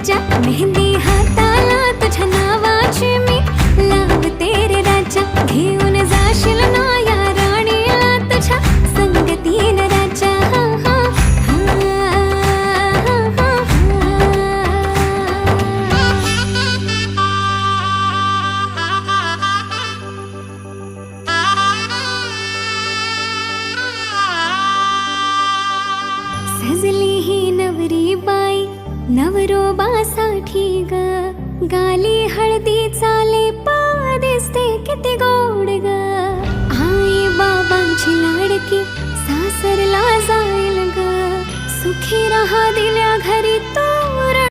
राजा, मेहंदी हाताला तुझ्या नावाची मी लावते रे राजा. घेऊन जाशील ना या राणीला तुझ्या संगतीन राजा. सजली ही नवरी बाई नवरोबासाठी ग, गाली हळदी चाले दिसते किती गोड ग. आई बाबांची लाडकी सासरला जाईल ग, सुखी राहा दिल्या घरी तो